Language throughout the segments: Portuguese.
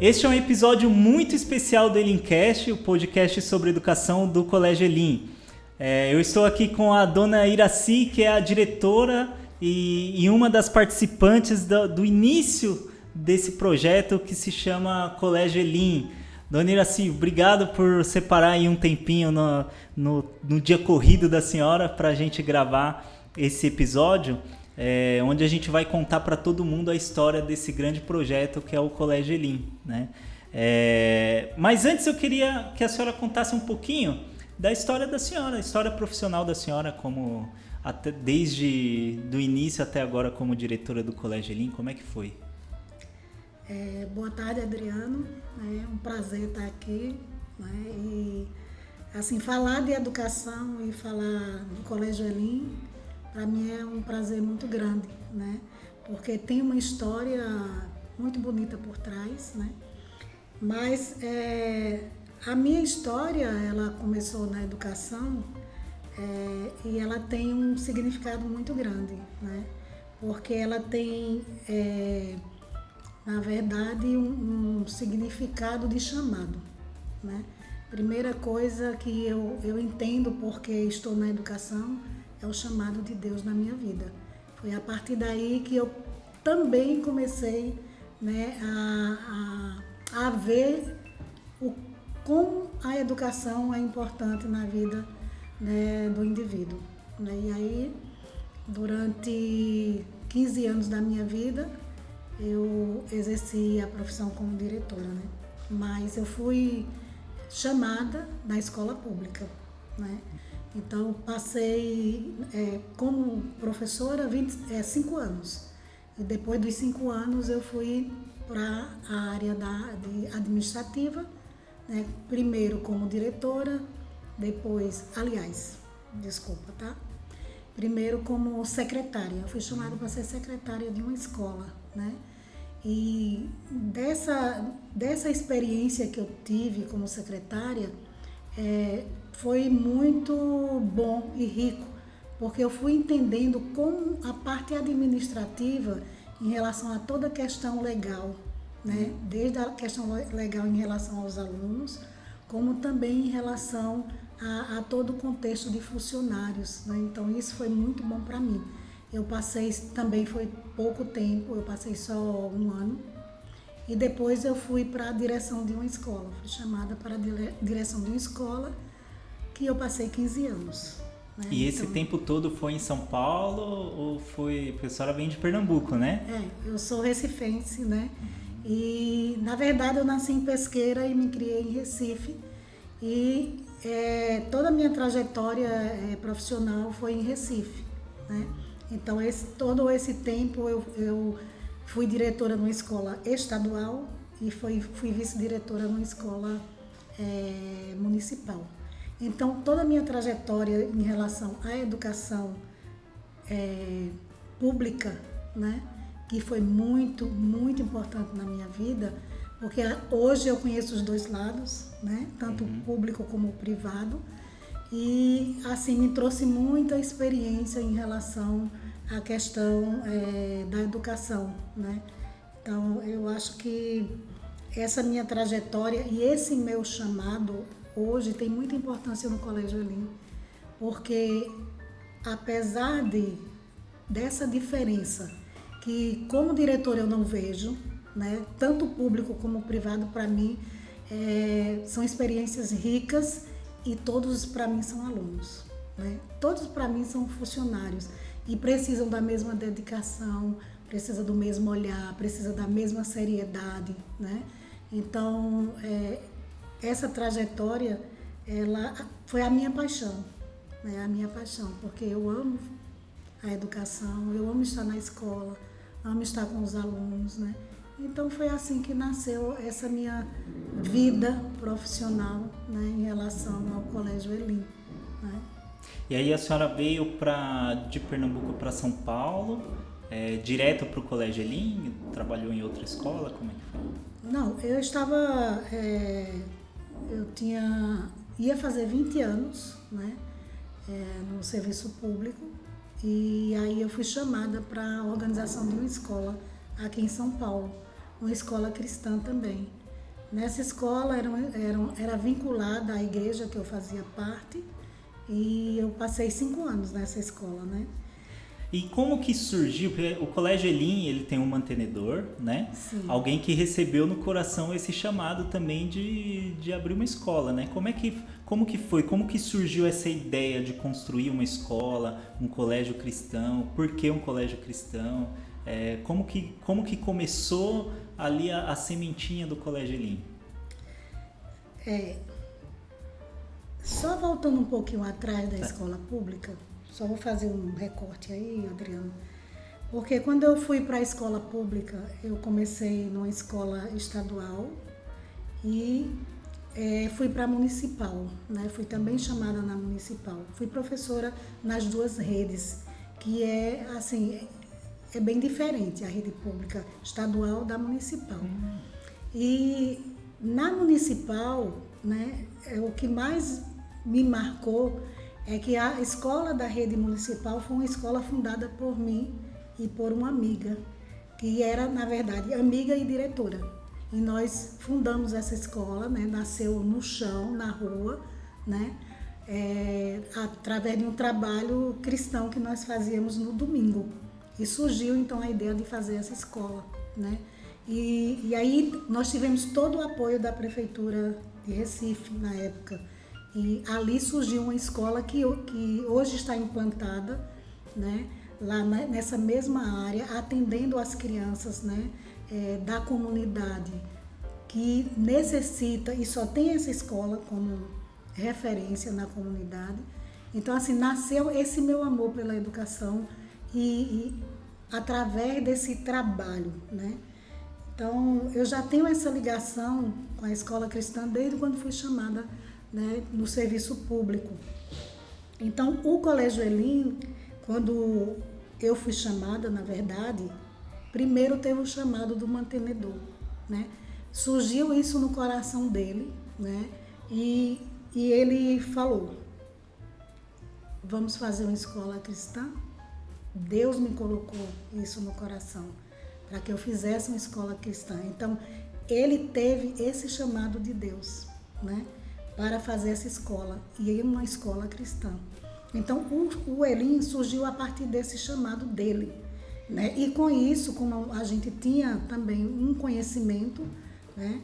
Este é um episódio muito especial do Elincast, o podcast sobre educação do Colégio Elim. Eu estou aqui com a dona Iraci, que é a diretora e uma das participantes do início desse projeto que se chama Colégio Elim. Dona Iraci, obrigado por separar aí um tempinho no dia corrido da senhora para a gente gravar esse episódio, onde a gente vai contar para todo mundo a história desse grande projeto que é o Colégio Elim, né? Mas antes eu queria que a senhora contasse um pouquinho da história da senhora, a história profissional da senhora, desde do início até agora como diretora do Colégio Elim. Como é que foi? Boa tarde, Adriano. É um prazer estar aqui, né? E assim, falar de educação e falar do Colégio Elim, para mim é um prazer muito grande, né? Porque tem uma história muito bonita por trás, né? Mas a minha história, ela começou na educação e ela tem um significado muito grande, né? Porque ela tem, na verdade, um significado de chamado, né? Primeira coisa que eu entendo porque estou na educação é o chamado de Deus na minha vida. Foi a partir daí que eu também comecei, né, a ver como a educação é importante na vida, né, do indivíduo, né? E aí, durante 15 anos da minha vida, eu exerci a profissão como diretora, né? Mas eu fui chamada na escola pública, né? Então, passei como professora 5 anos. E depois dos 5 anos, eu fui para a área administrativa, né? Primeiro como diretora, primeiro como secretária. Eu fui chamada para ser secretária de uma escola, né? E dessa experiência que eu tive como secretária, foi muito bom e rico, porque eu fui entendendo como a parte administrativa em relação a toda a questão legal, né? Desde a questão legal em relação aos alunos, como também em relação a todo o contexto de funcionários, né? Então isso foi muito bom para mim. Eu passei, também foi pouco tempo, eu passei só 1 ano, e depois eu fui para a direção de uma escola, fui chamada para a direção de uma escola, que eu passei 15 anos. Né? E esse tempo todo foi em São Paulo ou foi... Porque a senhora vem de Pernambuco, né? Eu sou recifense, né? E, na verdade, eu nasci em Pesqueira e me criei em Recife. E toda a minha trajetória profissional foi em Recife, né? Então, todo esse tempo eu fui diretora numa escola estadual e fui vice-diretora numa escola municipal. Então, toda a minha trajetória em relação à educação pública, né, que foi muito, muito importante na minha vida, porque hoje eu conheço os dois lados, né, tanto o público como o privado, e assim me trouxe muita experiência em relação à questão da educação, né? Então, eu acho que essa minha trajetória e esse meu chamado hoje tem muita importância no Colégio Elim, porque apesar dessa diferença, que como diretora eu não vejo, né, tanto o público como o privado, para mim, são experiências ricas e todos para mim são alunos, né? Todos para mim são funcionários e precisam da mesma dedicação, precisam do mesmo olhar, precisam da mesma seriedade, né? Então, essa trajetória, ela foi a minha paixão, né? A minha paixão, porque eu amo a educação, eu amo estar na escola, amo estar com os alunos, né? Então foi assim que nasceu essa minha vida profissional, né, em relação ao Colégio Elim, né? E aí a senhora veio de Pernambuco para São Paulo, direto para o Colégio Elim? Trabalhou em outra escola? Como é que foi? Não, eu estava... ia fazer 20 anos, né, no serviço público, e aí eu fui chamada para a organização de uma escola aqui em São Paulo, uma escola cristã também. Nessa escola era vinculada à igreja que eu fazia parte e eu passei 5 anos nessa escola, né? E como que surgiu? Porque o Colégio Elim, ele tem um mantenedor, né? Sim. Alguém que recebeu no coração esse chamado também de abrir uma escola, né? Como que foi? Como que surgiu essa ideia de construir uma escola, um colégio cristão? Por que um colégio cristão? Como que começou ali a sementinha do Colégio Elim? Só voltando um pouquinho atrás da escola pública, só vou fazer um recorte aí, Adriano, porque quando eu fui para a escola pública, eu comecei numa escola estadual e fui para a municipal, né? Fui também chamada na municipal. Fui professora nas 2 redes, que é bem diferente a rede pública estadual da municipal. E na municipal, né, o que mais me marcou é que a escola da rede municipal foi uma escola fundada por mim e por uma amiga, que era, na verdade, amiga e diretora. E nós fundamos essa escola, né, nasceu no chão, na rua, né, através de um trabalho cristão que nós fazíamos no domingo. E surgiu, então, a ideia de fazer essa escola, né? E aí nós tivemos todo o apoio da Prefeitura de Recife, na época. E ali surgiu uma escola que hoje está implantada, né, lá nessa mesma área, atendendo as crianças, né, da comunidade que necessita e só tem essa escola como referência na comunidade. Então, assim, nasceu esse meu amor pela educação e através desse trabalho, né? Então, eu já tenho essa ligação com a escola cristã desde quando fui chamada, né, no serviço público. Então, o Colégio Elim, quando eu fui chamada, na verdade, primeiro teve o chamado do mantenedor, né? Surgiu isso no coração dele, né? E ele falou: vamos fazer uma escola cristã? Deus me colocou isso no coração, para que eu fizesse uma escola cristã. Então, ele teve esse chamado de Deus, né, para fazer essa escola, e uma escola cristã. Então, o Elim surgiu a partir desse chamado dele, né? E com isso, como a gente tinha também um conhecimento, né,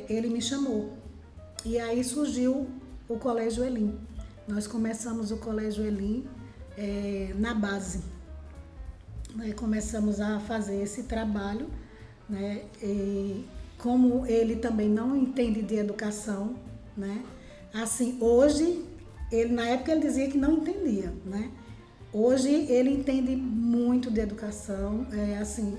ele me chamou. E aí surgiu o Colégio Elim. Nós começamos o Colégio Elim na base. Começamos a fazer esse trabalho, né? E como ele também não entende de educação, né? Assim, hoje, na época ele dizia que não entendia, né? Hoje ele entende muito de educação,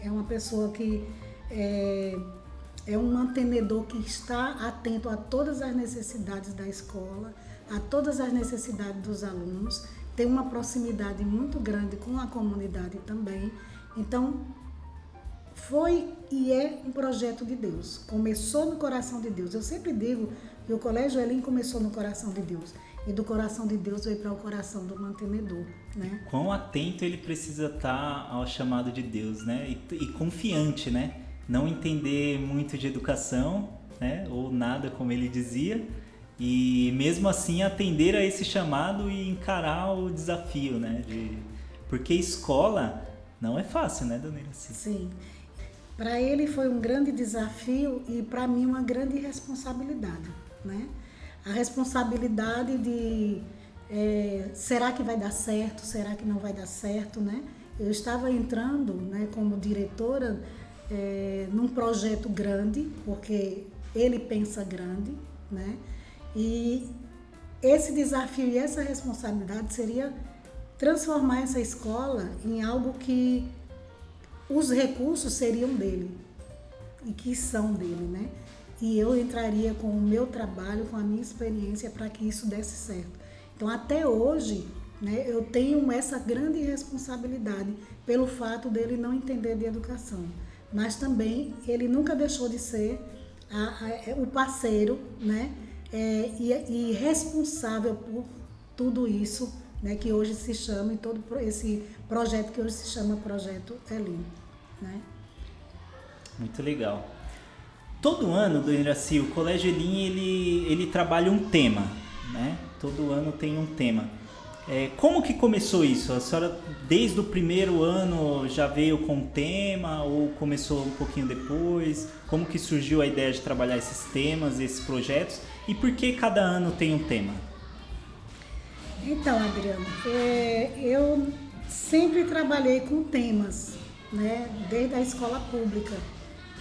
é uma pessoa que é um mantenedor que está atento a todas as necessidades da escola, a todas as necessidades dos alunos, tem uma proximidade muito grande com a comunidade também. Então, foi e é um projeto de Deus. Começou no coração de Deus. Eu sempre digo que o Colégio Elim começou no coração de Deus. E do coração de Deus veio para o coração do mantenedor, né? Quão atento ele precisa estar ao chamado de Deus, né? E confiante, né? Não entender muito de educação, né? Ou nada, como ele dizia. E mesmo assim atender a esse chamado e encarar o desafio, né? Porque escola não é fácil, né, dona Iraci? Sim. Para ele foi um grande desafio e para mim uma grande responsabilidade, né? A responsabilidade de será que vai dar certo, será que não vai dar certo, né? Eu estava entrando, né, como diretora num projeto grande, porque ele pensa grande, né? E esse desafio e essa responsabilidade seria transformar essa escola em algo que os recursos seriam dele e que são dele, né? E eu entraria com o meu trabalho, com a minha experiência para que isso desse certo. Então, até hoje, né, eu tenho essa grande responsabilidade pelo fato dele não entender de educação. Mas também ele nunca deixou de ser o parceiro, né? E responsável por tudo isso, né, que hoje se chama, e todo esse projeto que hoje se chama Projeto Elim, né? Muito legal. Todo ano, Dona Iracy, o Colégio Elim, ele trabalha um tema, né? Todo ano tem um tema. Como que começou isso? A senhora, desde o primeiro ano, já veio com o tema ou começou um pouquinho depois? Como que surgiu a ideia de trabalhar esses temas, esses projetos? E por que cada ano tem um tema? Então, Adriano, eu sempre trabalhei com temas, né? Desde a escola pública.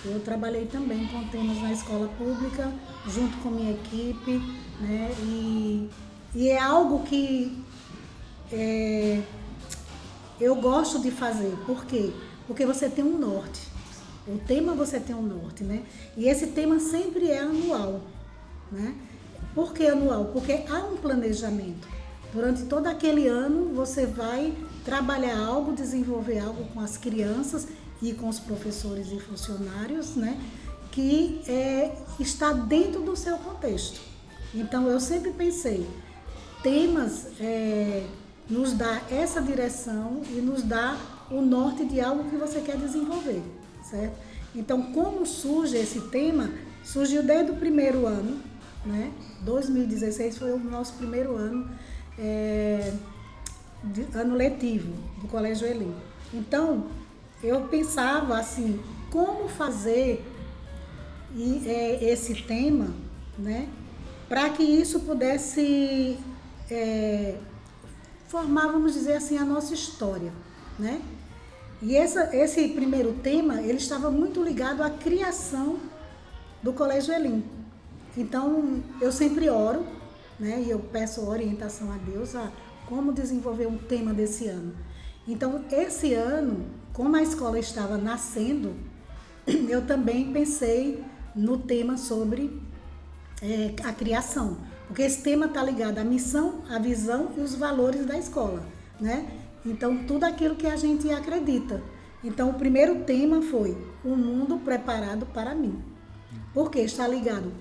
Eu trabalhei também com temas na escola pública, junto com minha equipe, né? E é algo que eu gosto de fazer. Por quê? Porque você tem um norte. O tema você tem um norte, né? E esse tema sempre é anual, né? Por que anual? Porque há um planejamento. Durante todo aquele ano você vai trabalhar algo, desenvolver algo com as crianças e com os professores e funcionários, né? Que está dentro do seu contexto. Então eu sempre pensei, temas nos dá essa direção e nos dá o norte de algo que você quer desenvolver, certo? Então, como surge esse tema? Surgiu desde o primeiro ano, né? 2016 foi o nosso primeiro ano, ano letivo do Colégio Elim. Então, eu pensava assim, como fazer esse tema, né? Para que isso pudesse formar, vamos dizer assim, a nossa história, né? E esse primeiro tema, ele estava muito ligado à criação do Colégio Elim. Então, eu sempre oro, né? E eu peço orientação a Deus a como desenvolver um tema desse ano. Então, esse ano, como a escola estava nascendo, eu também pensei no tema sobre a criação. Porque esse tema está ligado à missão, à visão e os valores da escola, né? Então, tudo aquilo que a gente acredita. Então, o primeiro tema foi um mundo preparado para mim. Porque está ligado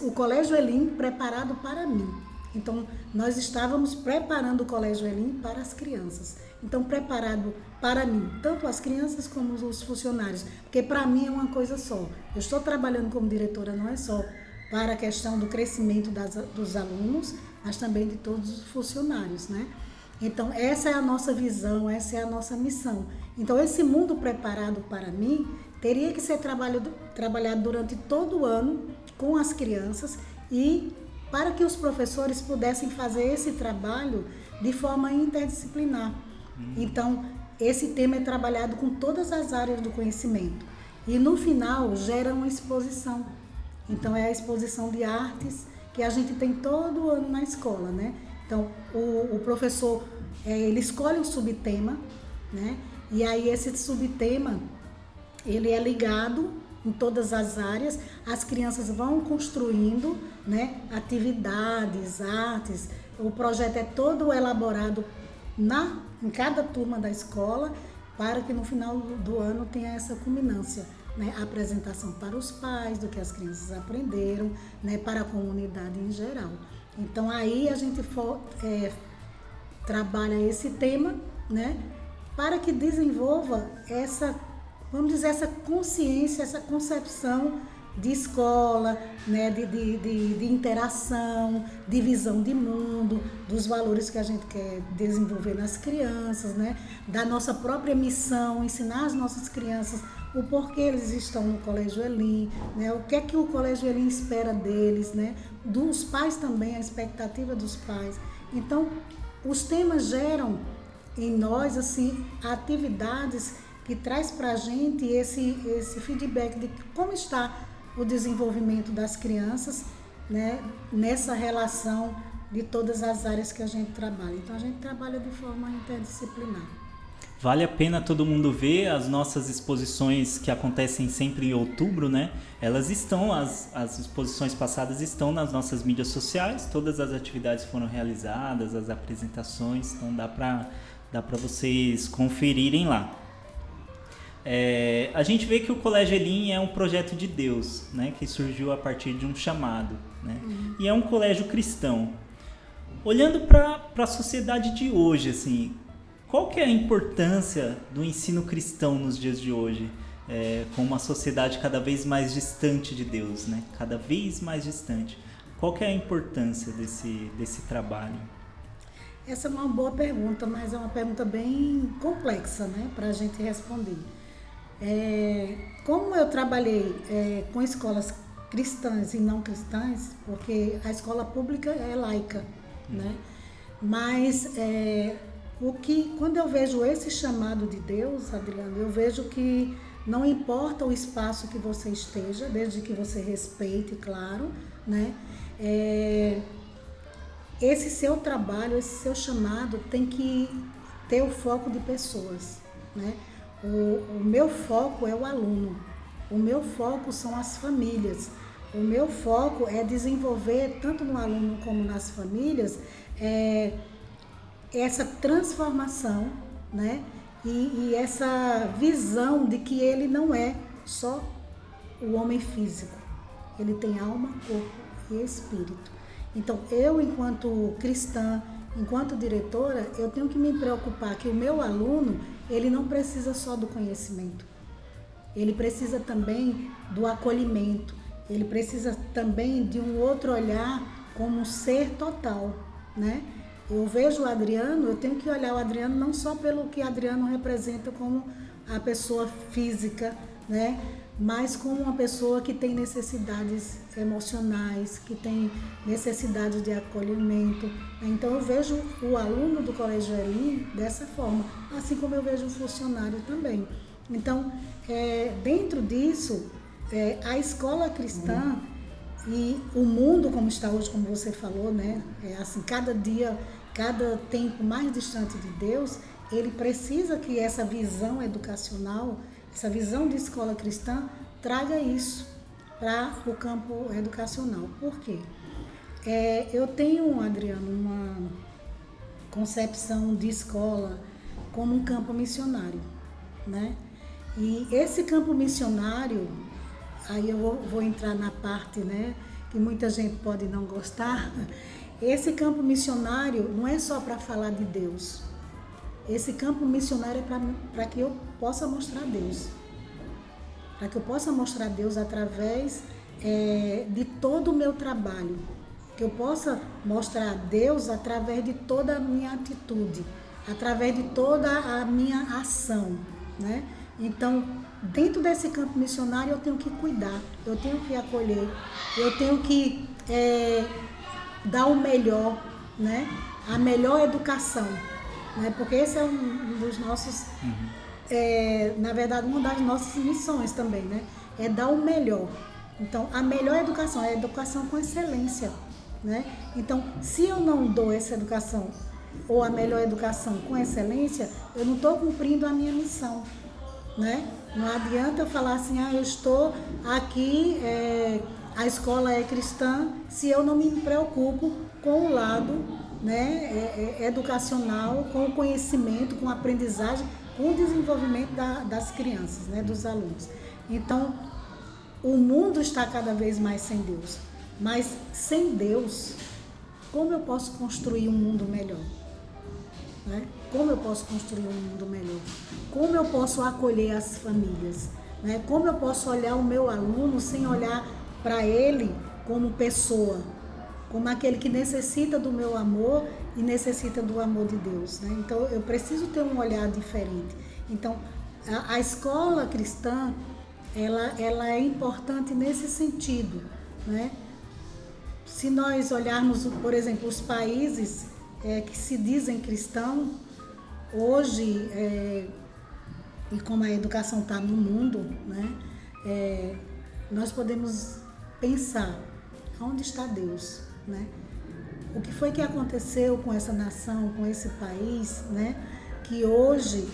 o Colégio Elim preparado para mim. Então, nós estávamos preparando o Colégio Elim para as crianças. Então, preparado para mim, tanto as crianças como os funcionários. Porque para mim é uma coisa só. Eu estou trabalhando como diretora, não é só para a questão do crescimento dos alunos, mas também de todos os funcionários, né? Então, essa é a nossa visão, essa é a nossa missão. Então, esse mundo preparado para mim teria que ser trabalhado durante todo o ano com as crianças e para que os professores pudessem fazer esse trabalho de forma interdisciplinar. Então, esse tema é trabalhado com todas as áreas do conhecimento. E, no final, gera uma exposição. Então, é a exposição de artes que a gente tem todo ano na escola, né? Então, o professor, ele escolhe um subtema, né? E aí, esse subtema, ele é ligado em todas as áreas. As crianças vão construindo, né, atividades, artes. O projeto é todo elaborado em cada turma da escola para que no final do ano tenha essa culminância, né, a apresentação para os pais do que as crianças aprenderam, né, para a comunidade em geral. Então aí a gente trabalha esse tema, né, para que desenvolva essa, vamos dizer, essa consciência, essa concepção de escola, né, de interação, de visão de mundo, dos valores que a gente quer desenvolver nas crianças, né, da nossa própria missão, ensinar as nossas crianças o porquê eles estão no Colégio Elim, né, o que é que o Colégio Elim espera deles, né, dos pais também, a expectativa dos pais. Então, os temas geram em nós, assim, atividades que traz para a gente esse feedback de como está o desenvolvimento das crianças, né, nessa relação de todas as áreas que a gente trabalha. Então, a gente trabalha de forma interdisciplinar. Vale a pena todo mundo ver as nossas exposições que acontecem sempre em outubro, né? Elas estão, as exposições passadas estão nas nossas mídias sociais, todas as atividades foram realizadas, as apresentações, então dá para vocês conferirem lá. A gente vê que o Colégio Elim é um projeto de Deus, né, que surgiu a partir de um chamado, né, e é um colégio cristão. Olhando para a sociedade de hoje, assim, qual que é a importância do ensino cristão nos dias de hoje? com uma sociedade cada vez mais distante de Deus, né? Cada vez mais distante. Qual que é a importância desse trabalho? Essa é uma boa pergunta, mas é uma pergunta bem complexa, né, para a gente responder. Como eu trabalhei com escolas cristãs e não cristãs, porque a escola pública é laica, né? Mas quando eu vejo esse chamado de Deus, Adriano, eu vejo que não importa o espaço que você esteja, desde que você respeite, claro, né? Esse seu trabalho, esse seu chamado tem que ter o foco de pessoas, né? O meu foco é o aluno, o meu foco são as famílias, o meu foco é desenvolver, tanto no aluno como nas famílias, essa transformação, né? E essa visão de que ele não é só o homem físico, ele tem alma, corpo e espírito. Então, eu, enquanto cristã, enquanto diretora, eu tenho que me preocupar que o meu aluno, ele não precisa só do conhecimento. Ele precisa também do acolhimento. Ele precisa também de um outro olhar como um ser total, né? Eu vejo o Adriano, eu tenho que olhar o Adriano não só pelo que o Adriano representa como a pessoa física, né? Mas como uma pessoa que tem necessidades emocionais, que tem necessidade de acolhimento. Então eu vejo o aluno do Colégio Elim dessa forma, assim como eu vejo o funcionário também. Então, dentro disso, a escola cristã e o mundo como está hoje, como você falou, né? Assim, cada dia, cada tempo mais distante de Deus, ele precisa que essa visão educacional, essa visão de escola cristã, traga isso para o campo educacional. Por quê? Eu tenho, Adriano, uma concepção de escola como um campo missionário, né? E esse campo missionário, aí eu vou entrar na parte, né, que muita gente pode não gostar. Esse campo missionário não é só para falar de Deus. Esse campo missionário é para que eu possa mostrar Deus. Para que eu possa mostrar Deus através de todo o meu trabalho. Que eu possa mostrar Deus através de toda a minha atitude, através de toda a minha ação, né? Então, dentro desse campo missionário, eu tenho que cuidar, eu tenho que acolher, eu tenho que dar o melhor, né? A melhor educação, né? Porque esse é um dos nossos, na verdade, uma das nossas missões também, né? É dar o melhor. Então, a melhor educação é a educação com excelência, né? Então, se eu não dou essa educação ou a melhor educação com excelência, eu não estou cumprindo a minha missão, né? Não adianta eu falar assim, eu estou aqui, a escola é cristã, se eu não me preocupo com o lado, né, educacional, com o conhecimento, com a aprendizagem, com o desenvolvimento das crianças, né, dos alunos. Então, o mundo está cada vez mais sem Deus, mas sem Deus, como eu posso construir um mundo melhor? Né? Como eu posso construir um mundo melhor? Como eu posso acolher as famílias? Né? Como eu posso olhar o meu aluno sem olhar para ele como pessoa, como aquele que necessita do meu amor e necessita do amor de Deus, né? Então eu preciso ter um olhar diferente. Então a escola cristã ela é importante nesse sentido, né? Se nós olharmos, por exemplo, os países que se dizem cristãos, hoje, e como a educação está no mundo, né, nós podemos pensar, onde está Deus? Né? O que foi que aconteceu com essa nação, com esse país, né, que hoje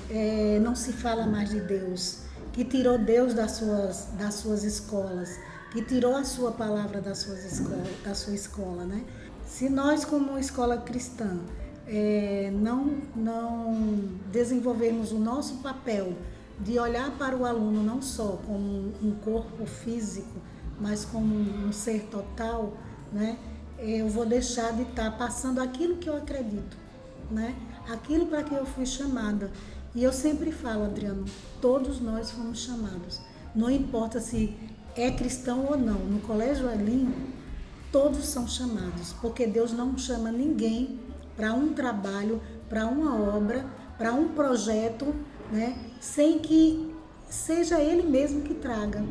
não se fala mais de Deus, que tirou Deus das suas escolas, que tirou a sua palavra da sua escola, né? Se nós, como escola cristã, não desenvolvermos o nosso papel de olhar para o aluno não só como um corpo físico, mas como um ser total, né? Eu vou deixar de estar passando aquilo que eu acredito, né? Aquilo para que eu fui chamada. E eu sempre falo, Adriano, todos nós fomos chamados. Não importa se é cristão ou não. No Colégio Elim, todos são chamados, porque Deus não chama ninguém para um trabalho, para uma obra, para um projeto, né, sem que seja Ele mesmo que traga.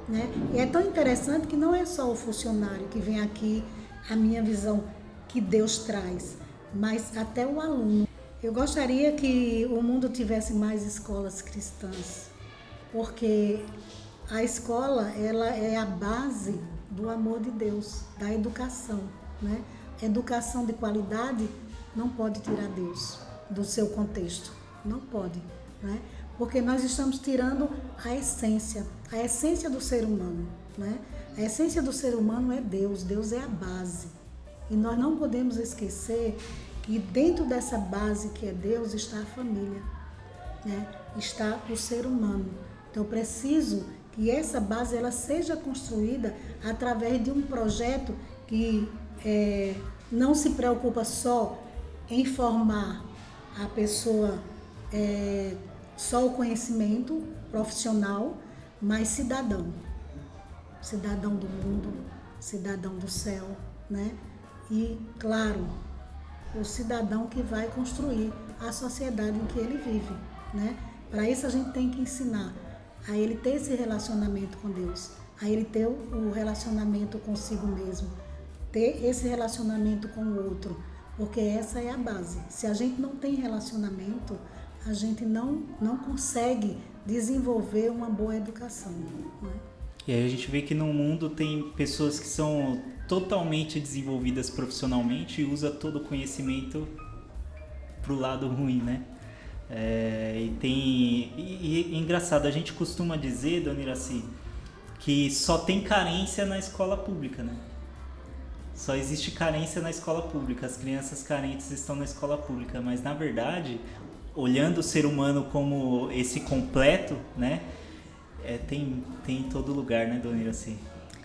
Né? E é tão interessante que não é só o funcionário que vem aqui, a minha visão que Deus traz, mas até o aluno. Eu gostaria que o mundo tivesse mais escolas cristãs, porque a escola, ela é a base do amor de Deus, da educação, né? Educação de qualidade não pode tirar Deus do seu contexto, não pode, né? Porque nós estamos tirando a essência do ser humano, né? A essência do ser humano é Deus, Deus é a base. E nós não podemos esquecer que dentro dessa base que é Deus está a família, né? Está o ser humano. Então eu preciso que essa base ela seja construída através de um projeto que não se preocupa só em formar a pessoa, só o conhecimento profissional, mas cidadão do mundo, cidadão do céu, né? E, claro, o cidadão que vai construir a sociedade em que ele vive, né? Para isso a gente tem que ensinar a ele ter esse relacionamento com Deus, a ele ter o relacionamento consigo mesmo, ter esse relacionamento com o outro, porque essa é a base. Se a gente não tem relacionamento, a gente não consegue desenvolver uma boa educação, né? E aí a gente vê que no mundo tem pessoas que são totalmente desenvolvidas profissionalmente e usa todo o conhecimento pro lado ruim, né? E é engraçado, a gente costuma dizer, dona Iracy, que só tem carência na escola pública, né? Só existe carência na escola pública, as crianças carentes estão na escola pública, mas na verdade, olhando o ser humano como esse completo, né? Tem em todo lugar, né, dona Iracy?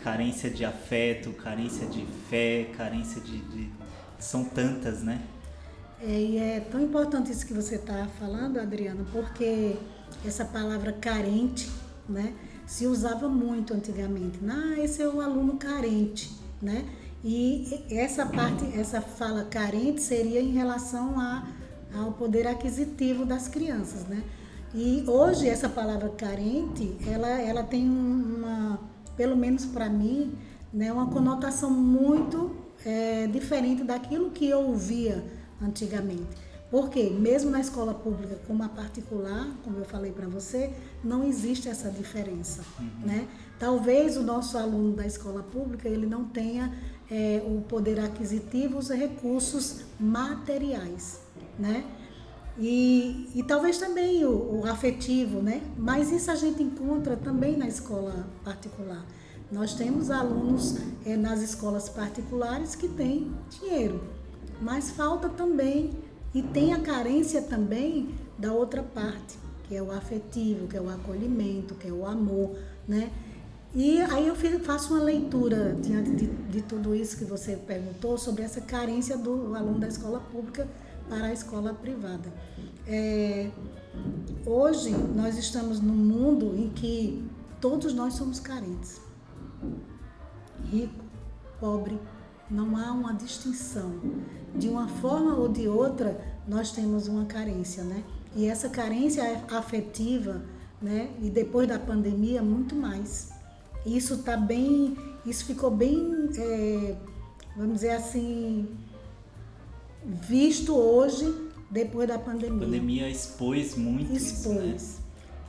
Carência de afeto, carência de fé, carência de... São tantas, né? E é tão importante isso que você está falando, Adriano, porque essa palavra carente, né, se usava muito antigamente. Esse é o aluno carente, né? E essa fala carente seria em relação ao poder aquisitivo das crianças, né? E hoje essa palavra carente, ela tem pelo menos para mim, né, uma conotação muito diferente daquilo que eu ouvia antigamente. Porque mesmo na escola pública como a particular, como eu falei para você, não existe essa diferença, né? Talvez o nosso aluno da escola pública ele não tenha o poder aquisitivo, os recursos materiais, né? E talvez também o afetivo, né? Mas isso a gente encontra também na escola particular. Nós temos alunos nas escolas particulares que têm dinheiro, mas falta também, e tem a carência também da outra parte, que é o afetivo, que é o acolhimento, que é o amor, né? E aí eu faço uma leitura diante de tudo isso que você perguntou sobre essa carência do aluno da escola pública para a escola privada. Hoje nós estamos num mundo em que todos nós somos carentes. Rico, pobre, não há uma distinção. De uma forma ou de outra, nós temos uma carência, né? E essa carência afetiva, né? E depois da pandemia, muito mais. Isso ficou bem, vamos dizer assim, visto hoje, depois da pandemia. A pandemia expôs muito isso, né?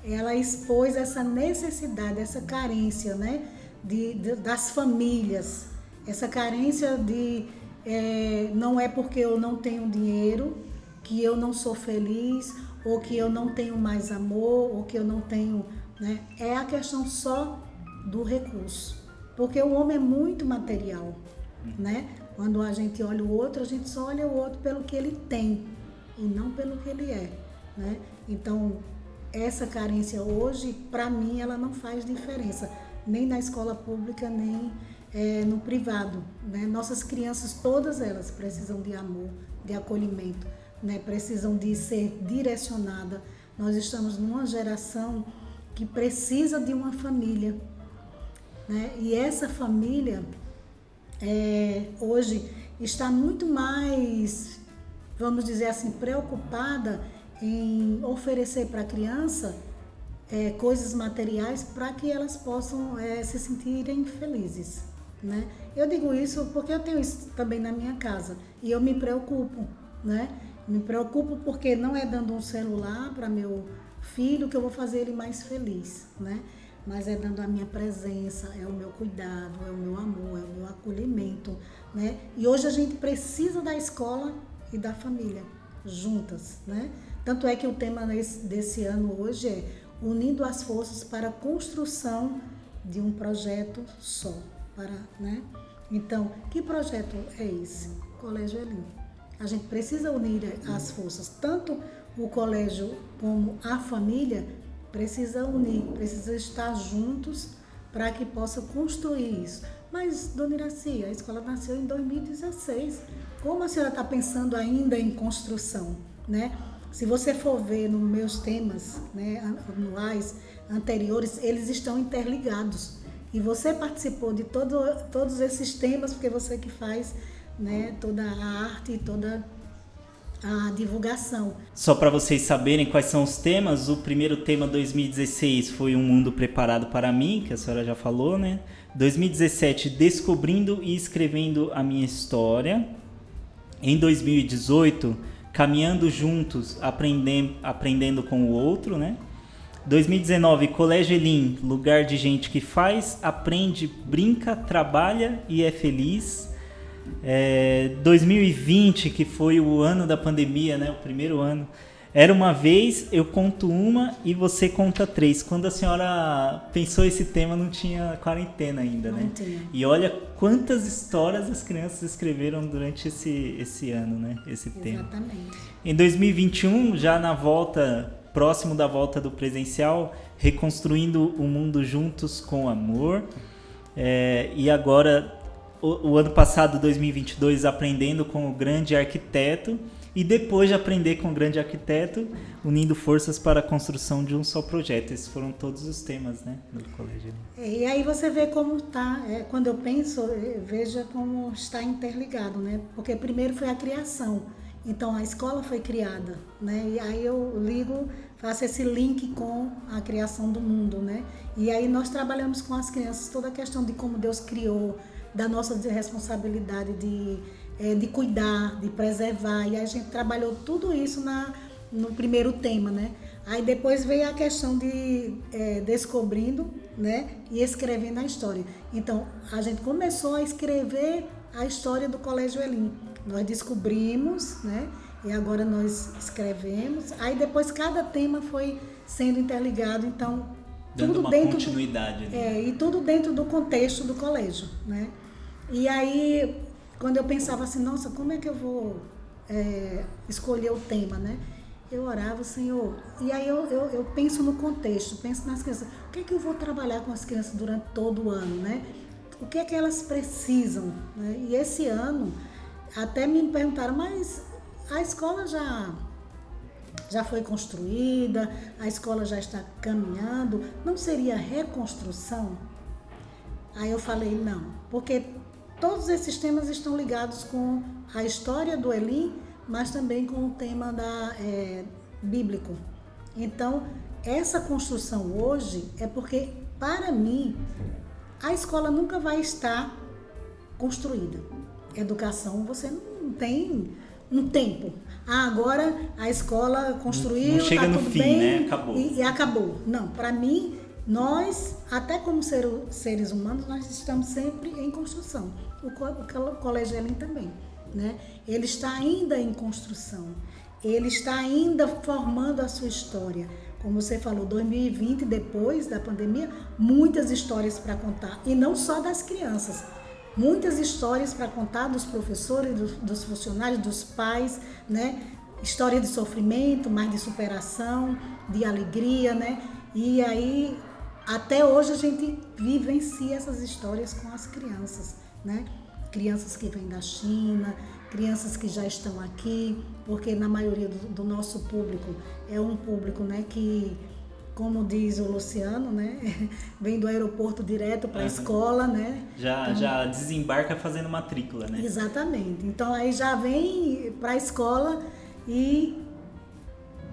Ela expôs essa necessidade, essa carência, né? Das famílias. Essa carência não é porque eu não tenho dinheiro que eu não sou feliz, ou que eu não tenho mais amor, ou que eu não tenho, né? É a questão só do recurso. Porque o homem é muito material, né? Quando a gente olha o outro, a gente só olha o outro pelo que ele tem e não pelo que ele é, né? Então, essa carência hoje, para mim, ela não faz diferença, nem na escola pública, nem no privado, né? Nossas crianças, todas elas precisam de amor, de acolhimento, né? Precisam de ser direcionadas, Nós estamos numa geração que precisa de uma família, né? E essa família hoje está muito mais, vamos dizer assim, preocupada em oferecer para a criança coisas materiais para que elas possam se sentirem felizes, né? Eu digo isso porque eu tenho isso também na minha casa e eu me preocupo, né? Me preocupo porque não é dando um celular para meu filho que eu vou fazer ele mais feliz, né? Mas é dando a minha presença, é o meu cuidado, é o meu amor, é o meu acolhimento, né? E hoje a gente precisa da escola e da família juntas, né? Tanto é que o tema desse ano hoje é unindo as forças para a construção de um projeto só, né? Então, que projeto é esse? Colégio Elim. A gente precisa unir as forças, tanto o colégio como a família precisa unir, precisa estar juntos para que possa construir isso. Mas, dona Iraci, a escola nasceu em 2016. Como a senhora está pensando ainda em construção, né? Se você for ver nos meus temas, né, anuais anteriores, eles estão interligados. E você participou de todos esses temas, porque você que faz, né, toda a arte e toda a divulgação. Só para vocês saberem quais são os temas, o primeiro tema 2016 foi Um Mundo Preparado para Mim, que a senhora já falou, né? 2017, Descobrindo e Escrevendo a Minha História. Em 2018, Caminhando Juntos, Aprendendo com o Outro, né? 2019, Colégio Elim, lugar de gente que faz, aprende, brinca, trabalha e é feliz. 2020, que foi o ano da pandemia, né? O primeiro ano. Era uma vez, eu conto uma e você conta três. Quando a senhora pensou esse tema, não tinha quarentena ainda, né? Não tinha. E olha quantas histórias as crianças escreveram durante esse ano, né? Esse tema. Exatamente. Em 2021, já na volta, próximo da volta do presencial, reconstruindo o mundo juntos com amor. E agora, o ano passado, 2022, aprendendo com o grande arquiteto. E depois de aprender com o grande arquiteto, unindo forças para a construção de um só projeto. Esses foram todos os temas, né, do colégio. E aí você vê como está, quando eu penso, veja como está interligado, né? Porque primeiro foi a criação. Então a escola foi criada, né? E aí eu faço esse link com a criação do mundo, né? E aí nós trabalhamos com as crianças toda a questão de como Deus criou, da nossa responsabilidade de cuidar, de preservar. E a gente trabalhou tudo isso no primeiro tema, né? Aí depois veio a questão de descobrindo, né? E escrevendo a história. Então, a gente começou a escrever a história do Colégio Elim. Nós descobrimos, né? E agora nós escrevemos. Aí depois cada tema foi sendo interligado, então dando tudo uma dentro continuidade. e tudo dentro do contexto do colégio, né? E aí, quando eu pensava assim, nossa, como é que eu vou escolher o tema, né? Eu orava, Senhor, e aí eu penso no contexto, penso nas crianças. O que é que eu vou trabalhar com as crianças durante todo o ano, né? O que é que elas precisam, né? E esse ano, até me perguntaram, mas a escola já foi construída, a escola já está caminhando, não seria reconstrução? Aí eu falei, não, porque todos esses temas estão ligados com a história do Elim, mas também com o tema bíblico. Então, essa construção hoje é porque, para mim, a escola nunca vai estar construída. Educação, você não tem um tempo. Agora a escola construiu, não chega tá no tudo fim, bem, né? Acabou. E acabou. Não, para mim, nós, até como seres humanos, nós estamos sempre em construção. O Colégio Elim também, né? Ele está ainda em construção. Ele está ainda formando a sua história. Como você falou, 2020, depois da pandemia, muitas histórias para contar. E não só das crianças. Muitas histórias para contar dos professores, dos funcionários, dos pais, né? História de sofrimento, mas de superação, de alegria, né? E aí, até hoje a gente vivencia essas histórias com as crianças, né? Crianças que vêm da China, crianças que já estão aqui, porque na maioria do nosso público é um público, né, que, como diz o Luciano, né, vem do aeroporto direto para a escola, né? Já desembarca fazendo matrícula, né? Exatamente. Então aí já vem para a escola e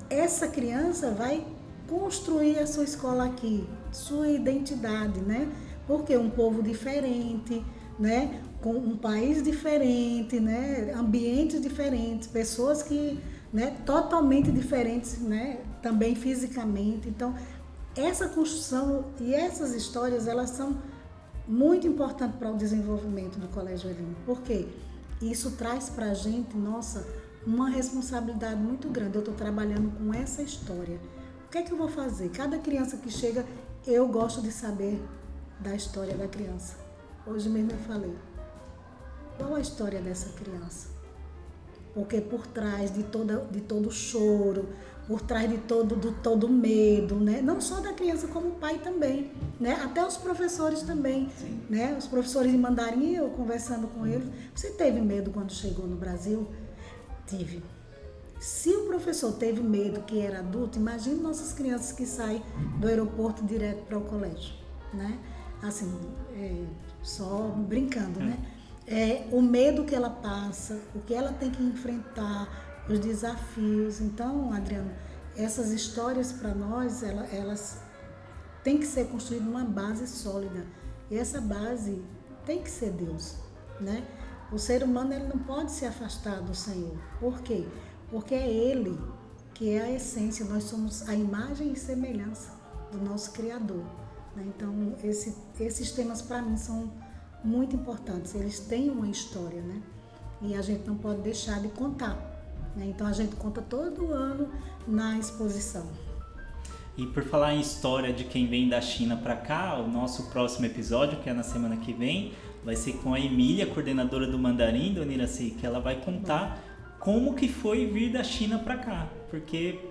essa criança vai construir a sua escola aqui, sua identidade, né? Porque um povo diferente, né? Com um país diferente, né? Ambientes diferentes, pessoas que, né? Totalmente diferentes, né? Também fisicamente. Então, essa construção e essas histórias, elas são muito importantes para o desenvolvimento do Colégio Elim. Por quê? Isso traz para a gente, nossa, uma responsabilidade muito grande. Eu estou trabalhando com essa história. O que é que eu vou fazer? Cada criança que chega, eu gosto de saber da história da criança. Hoje mesmo eu falei, qual a história dessa criança? Porque por trás de todo choro, por trás de todo medo, né? Não só da criança, como o pai também, né? Até os professores também, né? Os professores de mandarim, eu conversando com eles, você teve medo quando chegou no Brasil? Tive. Se o professor teve medo que era adulto, imagine nossas crianças que saem do aeroporto direto para o colégio, né? Assim, só brincando, né? O medo que ela passa, o que ela tem que enfrentar, os desafios. Então, Adriano, essas histórias para nós, elas têm que ser construídas numa base sólida. E essa base tem que ser Deus, né? O ser humano, ele não pode se afastar do Senhor. Por quê? Porque é Ele que é a essência. Nós somos a imagem e semelhança do nosso Criador, né? Então, esses temas para mim são muito importantes. Eles têm uma história, né? E a gente não pode deixar de contar, né? Então, a gente conta todo ano na exposição. E por falar em história de quem vem da China para cá, o nosso próximo episódio, que é na semana que vem, vai ser com a Emília, coordenadora do Mandarim, dona Iraci, que ela vai contar como que foi vir da China para cá. Porque,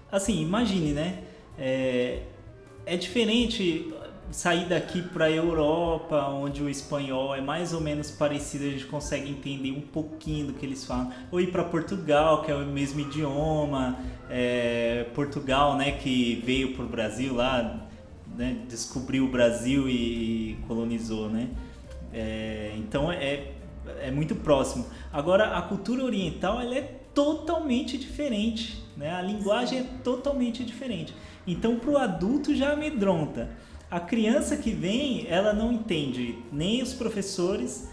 assim, imagine, né? É diferente sair daqui para a Europa, onde o espanhol é mais ou menos parecido, a gente consegue entender um pouquinho do que eles falam. Ou ir para Portugal, que é o mesmo idioma. Portugal, né, que veio para o Brasil lá, né, descobriu o Brasil e colonizou, né? Então é muito próximo. Agora, a cultura oriental, ela é totalmente diferente, né? A linguagem é totalmente diferente. Então, para o adulto já amedronta. A criança que vem, ela não entende nem os professores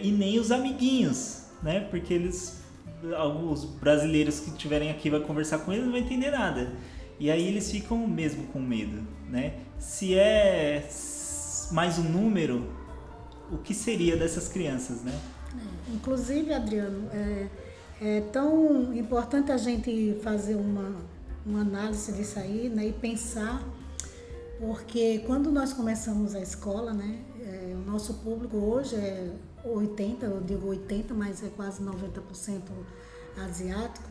e nem os amiguinhos, né? Porque os brasileiros que estiverem aqui vai conversar com eles, não vai entender nada. E aí eles ficam mesmo com medo, né? Se é mais um número, o que seria dessas crianças, né? Inclusive, Adriano, é tão importante a gente fazer uma análise disso aí, né? E pensar, porque quando nós começamos a escola, né? O nosso público hoje é 80%, eu digo 80%, mas é quase 90% asiático,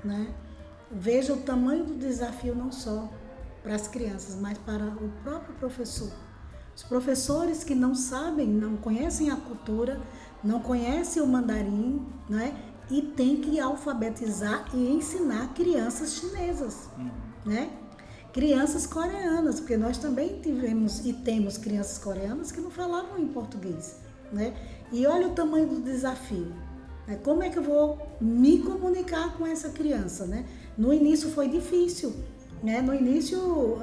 né? Veja o tamanho do desafio não só para as crianças, mas para o próprio professor. Os professores que não sabem, não conhecem a cultura, não conhecem o mandarim, né? E tem que alfabetizar e ensinar crianças chinesas, né? Crianças coreanas, porque nós também tivemos e temos crianças coreanas que não falavam em português, né? E olha o tamanho do desafio, né? Como é que eu vou me comunicar com essa criança, né? No início foi difícil, né? No início,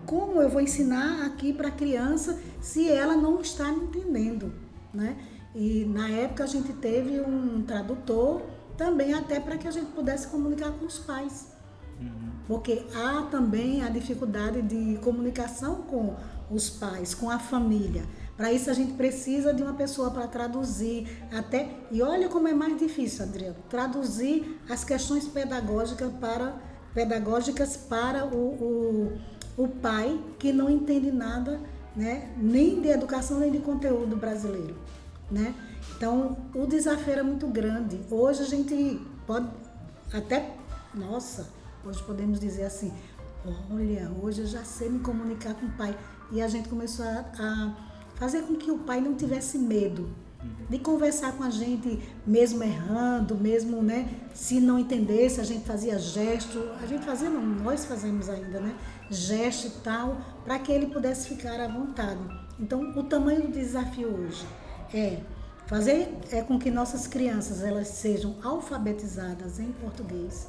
como eu vou ensinar aqui para a criança se ela não está me entendendo, né? E na época a gente teve um tradutor também até para que a gente pudesse comunicar com os pais. Porque há também a dificuldade de comunicação com os pais, com a família. Para isso a gente precisa de uma pessoa para traduzir até... E olha como é mais difícil, Adriano, traduzir as questões pedagógicas para o pai que não entende nada, né? Nem de educação, nem de conteúdo brasileiro, né? Então, o desafio era muito grande. Hoje a gente pode até... Hoje podemos dizer assim, olha, hoje eu já sei me comunicar com o pai. E a gente começou a fazer com que o pai não tivesse medo, de conversar com a gente, mesmo errando, mesmo, né, se não entendesse, a gente fazia gesto, nós fazemos ainda, né, gesto e tal, para que ele pudesse ficar à vontade. Então, o tamanho do desafio hoje é fazer com que nossas crianças elas sejam alfabetizadas em português,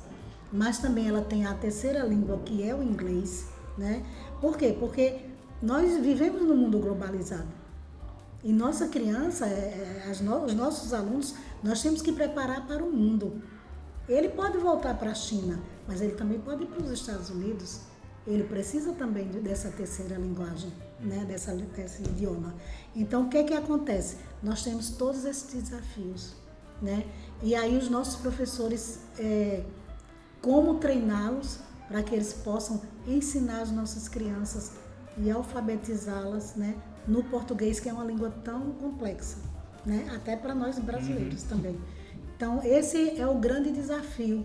mas também ela tem a terceira língua, que é o inglês, né? Por quê? Porque nós vivemos num mundo globalizado. E nossa criança, os nossos alunos, nós temos que preparar para o mundo. Ele pode voltar para a China, mas ele também pode ir para os Estados Unidos. Ele precisa também dessa terceira linguagem, né? desse idioma. Então, o que acontece? Nós temos todos esses desafios, né? E aí os nossos professores, como treiná-los para que eles possam ensinar as nossas crianças e alfabetizá-las, né, no português, que é uma língua tão complexa, né, até para nós brasileiros também. Então, esse é o grande desafio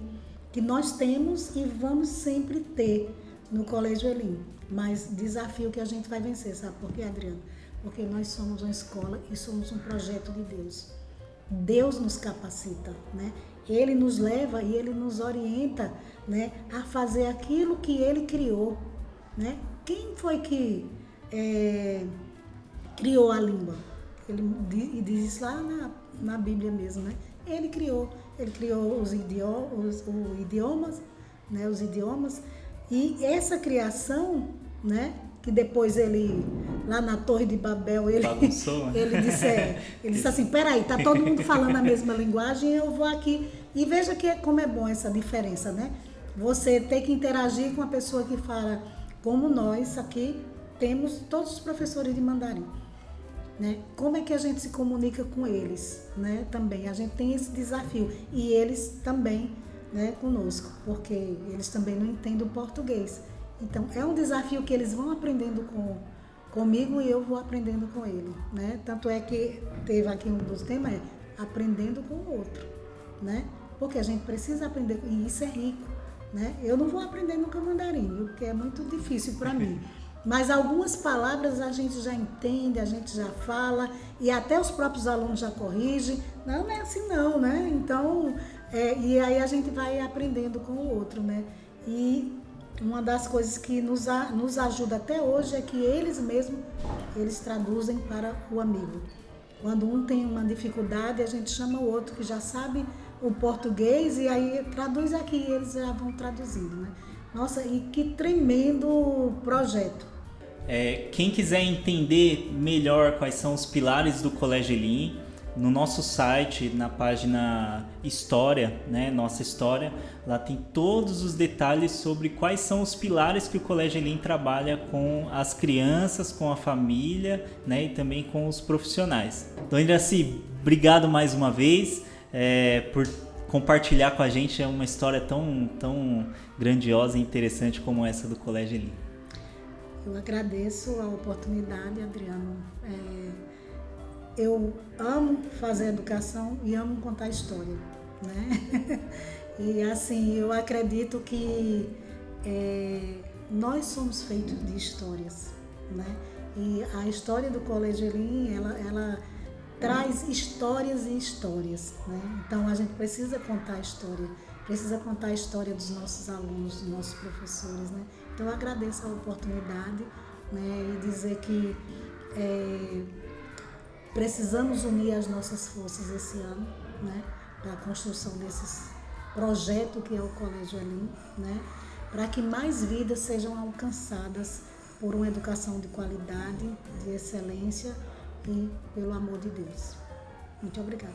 que nós temos e vamos sempre ter no Colégio Elim. Mas desafio que a gente vai vencer, sabe por quê, Adriano? Porque nós somos uma escola e somos um projeto de Deus. Deus nos capacita, né? Ele nos leva e Ele nos orienta, né, a fazer aquilo que Ele criou, né? Quem foi que criou a língua? Ele diz isso lá na Bíblia mesmo, né? Ele criou os idiomas, né? Os idiomas, e essa criação, né? Que depois ele, lá na Torre de Babel, ele disse assim, peraí, tá todo mundo falando a mesma linguagem, eu vou aqui. E veja como é bom essa diferença, né? Você ter que interagir com uma pessoa que fala, como nós aqui temos todos os professores de mandarim, né? Como é que a gente se comunica com eles, né? Também a gente tem esse desafio, e eles também, né, conosco, porque eles também não entendem o português. Então, é um desafio que eles vão aprendendo comigo e eu vou aprendendo com ele, né? Tanto é que teve aqui um dos temas, aprendendo com o outro, né? Porque a gente precisa aprender, e isso é rico, né? Eu não vou aprender nunca mandarim, porque é muito difícil para mim. Mas algumas palavras a gente já entende, a gente já fala, e até os próprios alunos já corrigem. Não é assim não, né? Então, e aí a gente vai aprendendo com o outro, né? E uma das coisas que nos ajuda até hoje é que eles mesmos, eles traduzem para o amigo. Quando um tem uma dificuldade, a gente chama o outro que já sabe o português e aí traduz aqui e eles já vão traduzindo, né? Nossa, e que tremendo projeto. Quem quiser entender melhor quais são os pilares do Colégio Elim, no nosso site, na página História, né, Nossa História, lá tem todos os detalhes sobre quais são os pilares que o Colégio Elim trabalha com as crianças, com a família, né, e também com os profissionais. Dona Iracy, obrigado mais uma vez por compartilhar com a gente uma história tão grandiosa e interessante como essa do Colégio Elim. Eu agradeço a oportunidade, Adriano. Eu amo fazer educação e amo contar história, né? E assim, eu acredito que nós somos feitos de histórias, né? E a história do Colégio Elim, ela traz histórias e histórias, né? Então a gente precisa contar a história dos nossos alunos, dos nossos professores, né? Então eu agradeço a oportunidade, né? E dizer que precisamos unir as nossas forças esse ano, né, para a construção desses projetos que é o Colégio Elim, né, para que mais vidas sejam alcançadas por uma educação de qualidade, de excelência e pelo amor de Deus. Muito obrigada.